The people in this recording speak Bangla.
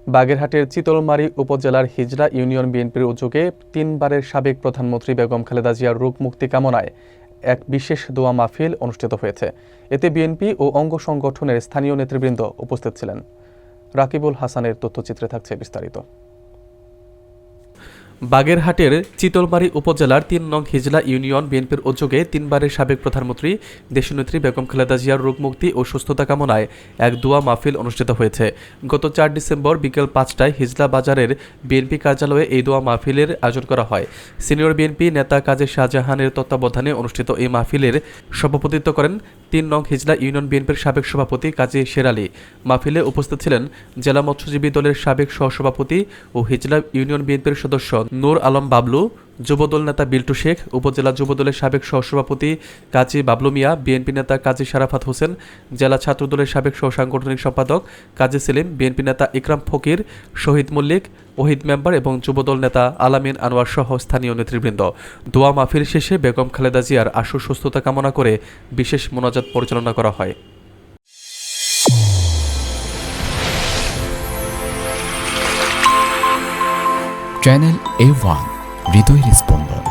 বাগেরহাটের চিতলমারী উপজেলার হিজলা ইউনিয়ন বিএনপির উদ্যোগে 3 বারের সাবেক প্রধানমন্ত্রী বেগম খালেদা জিয়ার রোগ মুক্তি কামনায় এক বিশেষ দোয়া মাহফিল অনুষ্ঠিত হয়েছে। এতে বিএনপি ও অঙ্গ সংগঠনের স্থানীয় নেতৃবৃন্দ উপস্থিত ছিলেন। রাকিবুল হাসানের তথ্যচিত্রে থাকছে বিস্তারিত। বাগেরহাটের চিতলমারী উপজেলার 3 নং হিজলা ইউনিয়ন বিএনপির উদ্যোগে 3 বারের সাবেক প্রধানমন্ত্রী দেশনেত্রী বেগম খালেদা জিয়ার রোগমুক্তি ও সুস্থতা কামনায় এক দোয়া মাহফিল অনুষ্ঠিত হয়েছে। গত 4 ডিসেম্বর বিকেল 5টায় হিজলা বাজারের বিএনপি কার্যালয়ে এই দোয়া মাহফিলের আয়োজন করা হয়। সিনিয়র বিএনপি নেতা কাজী শাহজাহানের তত্ত্বাবধানে অনুষ্ঠিত এই মাহফিলের সভাপতিত্ব করেন 3 নং হিজলা ইউনিয়ন বিএনপির সাবেক সভাপতি কাজী শের আলী। মাহফিলে উপস্থিত ছিলেন জেলা মৎস্যজীবী দলের সাবেক সহসভাপতি ও হিজলা ইউনিয়ন বিএনপির সদস্য নূর আলম বাবলু, যুবদল নেতা বিল্টু শেখ, উপজেলা যুবদলের সাবেক সহসভাপতি কাজী বাবলু মিয়া, বিএনপি নেতা কাজী শারাফাত হোসেন, জেলা ছাত্রদলের সাবেক সহসাংগঠনিক সম্পাদক কাজী সেলিম, বিএনপি নেতা ইকরাম ফকির, শহীদ মল্লিক, ওহিদ মেম্বার এবং যুবদল নেতা আলামিন আনোয়ার সহ স্থানীয় নেতৃবৃন্দ। দোয়া মাহফিল শেষে বেগম খালেদা জিয়ার আশু সুস্থতা কামনা করে বিশেষ মোনাজাত পরিচালনা করা হয়। চ্যানেল A1 হৃদয়ের স্পন্দন।